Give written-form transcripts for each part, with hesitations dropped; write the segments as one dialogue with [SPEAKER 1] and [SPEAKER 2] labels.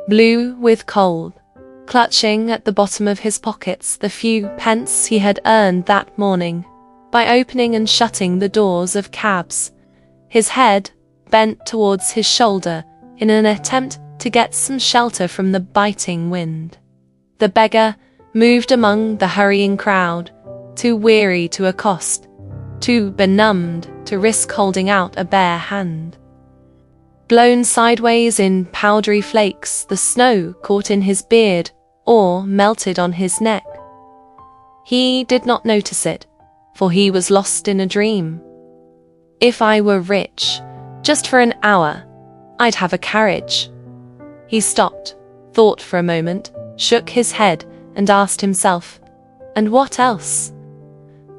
[SPEAKER 1] blue with cold, clutching at the bottom of his pockets the few pence he had earned that morning by opening and shutting the doors of cabs, his head bent towards his shoulder in an attempt to get some shelter from the biting wind. The beggar moved among the hurrying crowd, too weary to accost, too benumbed to risk holding out a bare hand. Blown sideways in powdery flakes, the snow caught in his beard or melted on his neck. He did not notice it, for he was lost in a dream. If I were rich, just for an hour, I'd have a carriage. He stopped, thought for a moment, shook his head, and asked himself, and what else?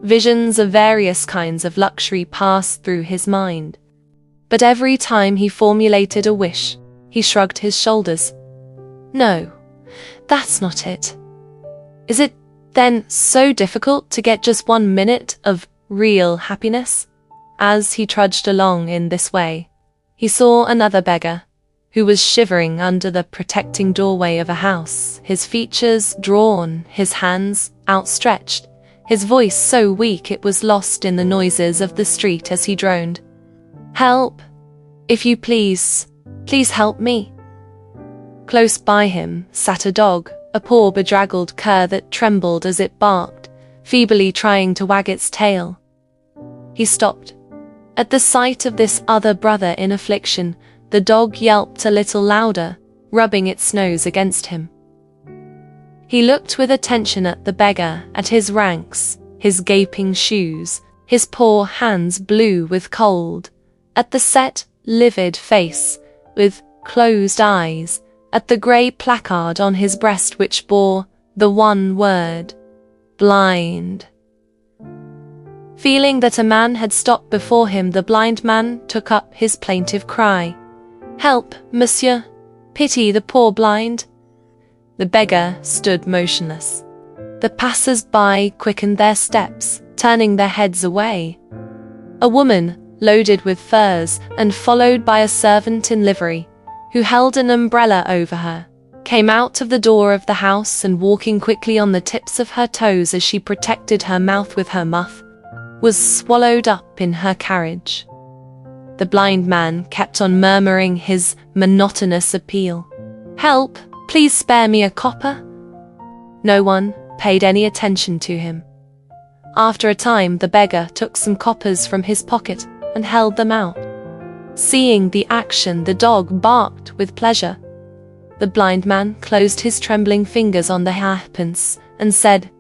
[SPEAKER 1] Visions of various kinds of luxury passed through his mind. But every time he formulated a wish, he shrugged his shoulders. No, that's not it. Is it then so difficult to get just 1 minute of real happiness? As he trudged along in this way, he saw another beggar, who was shivering under the protecting doorway of a house, his features drawn, his hands outstretched, his voice so weak it was lost in the noises of the street as he droned. Help! If you please, please help me. Close by him sat a dog, a poor bedraggled cur that trembled as it barked, feebly trying to wag its tail. He stopped. At the sight of this other brother in affliction, the dog yelped a little louder, rubbing its nose against him. He looked with attention at the beggar, at his ranks, his gaping shoes, his poor hands blue with cold, at the set, livid face, with closed eyes, at the grey placard on his breast which bore the one word, blind. Feeling that a man had stopped before him, the blind man took up his plaintive cry. Help, monsieur! Pity the poor blind! The beggar stood motionless. The passers-by quickened their steps, turning their heads away. A woman, loaded with furs and followed by a servant in livery, who held an umbrella over her, came out of the door of the house and, walking quickly on the tips of her toes as she protected her mouth with her muff, was swallowed up in her carriage. The blind man kept on murmuring his monotonous appeal. Help! Please spare me a copper! No one paid any attention to him. After a time, the beggar took some coppers from his pocket and held them out. Seeing the action, the dog barked with pleasure. The blind man closed his trembling fingers on the halfpence and said,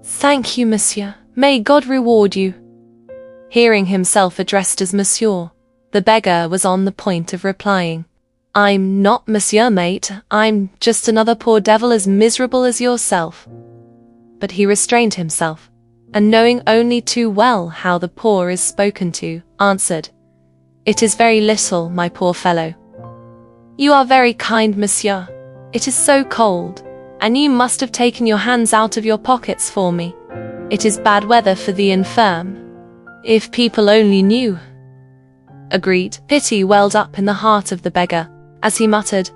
[SPEAKER 1] Thank you, monsieur. May God reward you. Hearing himself addressed as monsieur, the beggar was on the point of replying, I'm not monsieur, mate. I'm just another poor devil as miserable as yourself. But he restrained himself, and knowing only too well how the poor is spoken to, answered, It is very little, my poor fellow. You are very kind, monsieur. It is so cold, and you must have taken your hands out of your pockets for me. It is bad weather for the infirm. If people only knew. Agreed. Pity welled up in the heart of the beggar, as he muttered,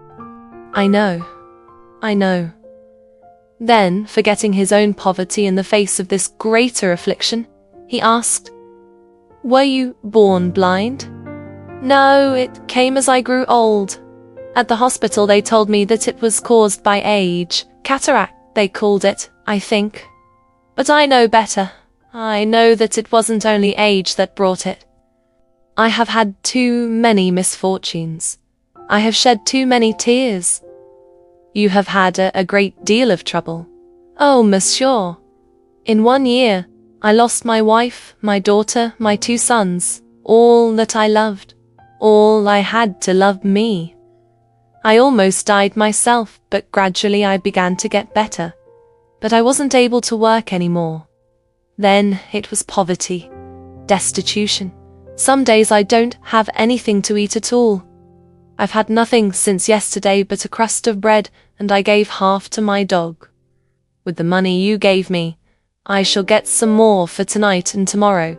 [SPEAKER 1] I know. Then, forgetting his own poverty in the face of this greater affliction, he asked, Were you born blind? No, it came as I grew old. At the hospital they told me that it was caused by age. Cataract, they called it, I think. But I know better. I know that it wasn't only age that brought it. I have had too many misfortunes. I have shed too many tears. You have had a great deal of trouble. Oh, monsieur. In 1 year, I lost my wife, my daughter, my 2 sons, all that I loved, all I had to love me. I almost died myself, but gradually I began to get better. But I wasn't able to work anymore. Then it was poverty, destitution. Some days I don't have anything to eat at all. I've had nothing since yesterday but a crust of bread, and I gave half to my dog. With the money you gave me, I shall get some more for tonight and tomorrow.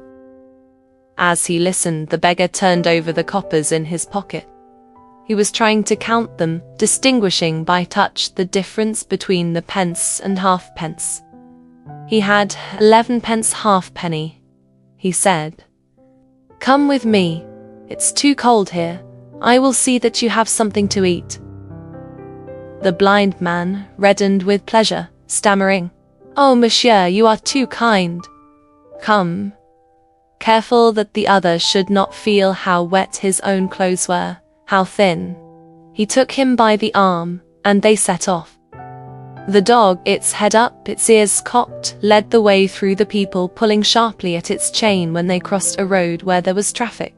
[SPEAKER 1] As he listened, the beggar turned over the coppers in his pocket. He was trying to count them, distinguishing by touch the difference between the pence and halfpence. He had 11 pence halfpenny. He said, "Come with me. It's too cold here. I will see that you have something to eat." The blind man reddened with pleasure, stammering, "Oh, monsieur, you are too kind. Come." Careful that the other should not feel how wet his own clothes were, how thin. He took him by the arm, and they set off. The dog, its head up, its ears cocked, led the way through the people, pulling sharply at its chain when they crossed a road where there was traffic.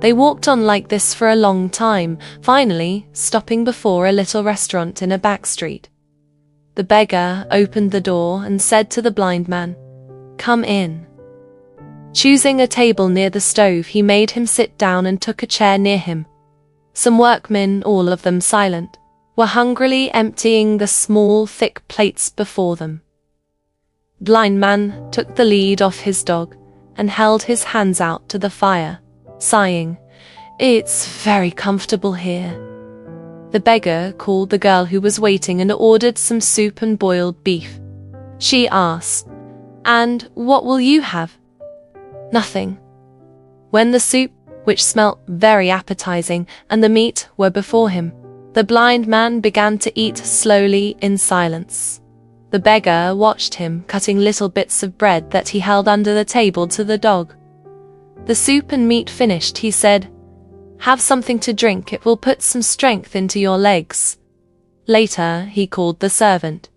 [SPEAKER 1] They walked on like this for a long time, finally stopping before a little restaurant in a back street. The beggar opened the door and said to the blind man, "Come in." Choosing a table near the stove, he made him sit down and took a chair near him. Some workmen, all of them silent, were hungrily emptying the small, thick plates before them. The blind man took the lead off his dog and held his hands out to the fire, sighing, "It's very comfortable here." The beggar called the girl who was waiting and ordered some soup and boiled beef. She asked, "And what will you have?" "Nothing." When the soup, which smelt very appetizing, and the meat were before him, the blind man began to eat slowly in silence. The beggar watched him, cutting little bits of bread that he held under the table to the dog. The soup and meat finished, he said, "Have something to drink, it will put some strength into your legs." Later he called the servant.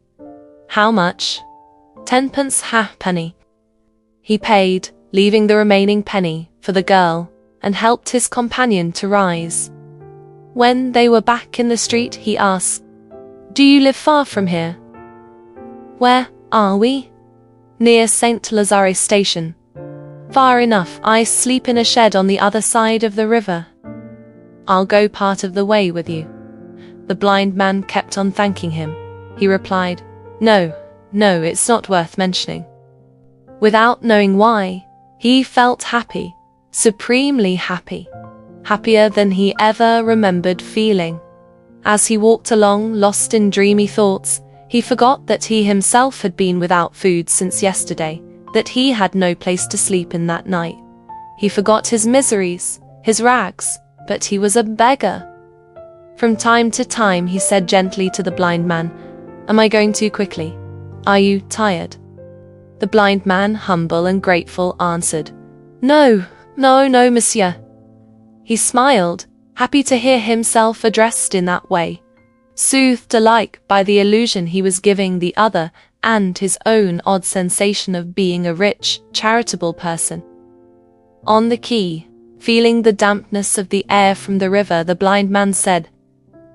[SPEAKER 1] "How much?" "10 pence halfpenny." He paid, leaving the remaining penny for the girl, and helped his companion to rise. When they were back in the street, he asked, "Do you live far from here?" "Where are we?" "Near St. Lazare station." "Far enough. I sleep in a shed on the other side of the river." "I'll go part of the way with you." The blind man kept on thanking him. He replied, No, it's not worth mentioning." Without knowing why, he felt happy, supremely happy, happier than he ever remembered feeling. As he walked along, lost in dreamy thoughts, he forgot that he himself had been without food since yesterday, that he had no place to sleep in that night. He forgot his miseries, his rags, but he was a beggar. From time to time he said gently to the blind man, "Am I going too quickly? Are you tired?" The blind man, humble and grateful, answered, No, monsieur." He smiled, happy to hear himself addressed in that way, soothed alike by the illusion he was giving the other and his own odd sensation of being a rich, charitable person. On the quay, feeling the dampness of the air from the river, the blind man said,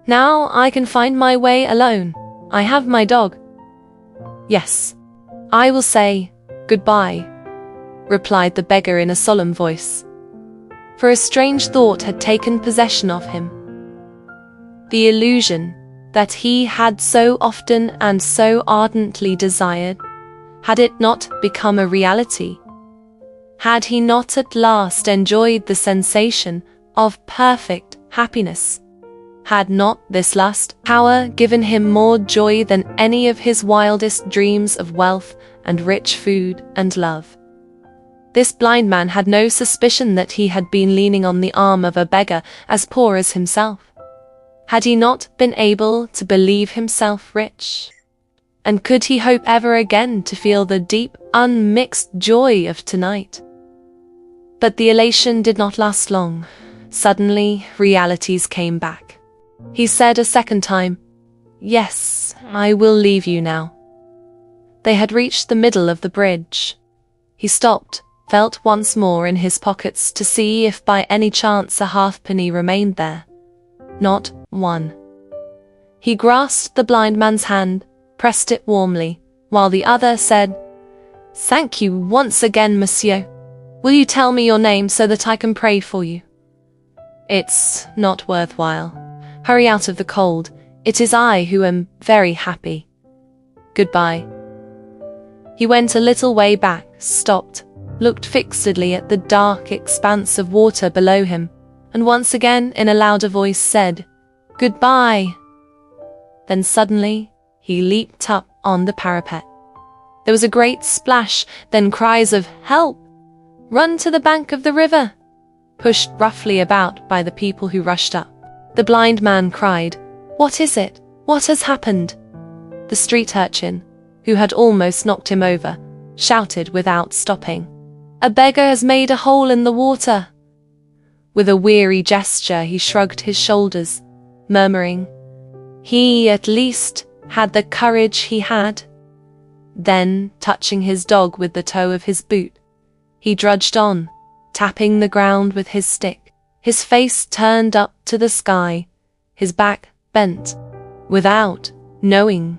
[SPEAKER 1] "Now I can find my way alone. I have my dog." "Yes, I will say goodbye," replied the beggar in a solemn voice. For a strange thought had taken possession of him. The illusion that he had so often and so ardently desired, had it not become a reality? Had he not at last enjoyed the sensation of perfect happiness? Had not this last hour given him more joy than any of his wildest dreams of wealth and rich food and love? This blind man had no suspicion that he had been leaning on the arm of a beggar as poor as himself. Had he not been able to believe himself rich? And could he hope ever again to feel the deep, unmixed joy of tonight? But the elation did not last long. Suddenly, realities came back. He said a second time, "Yes, I will leave you now." They had reached the middle of the bridge. He stopped, felt once more in his pockets to see if by any chance a halfpenny remained there. Not one. He grasped the blind man's hand, pressed it warmly, while the other said, "Thank you once again, monsieur. Will you tell me your name so that I can pray for you?" "It's not worthwhile. Hurry out of the cold. It is I who am very happy. Goodbye." He went a little way back, stopped, looked fixedly at the dark expanse of water below him, and once again in a louder voice said, "Goodbye." Then suddenly, he leaped up on the parapet. There was a great splash, then cries of "Help! Run to the bank of the river!" pushed roughly about by the people who rushed up. The blind man cried, "What is it? What has happened?" The street urchin, who had almost knocked him over, shouted without stopping, "A beggar has made a hole in the water." With a weary gesture he shrugged his shoulders, murmuring, "He at least had the courage he had." Then, touching his dog with the toe of his boot, he trudged on, tapping the ground with his stick, his face turned up to the sky, his back bent, without knowing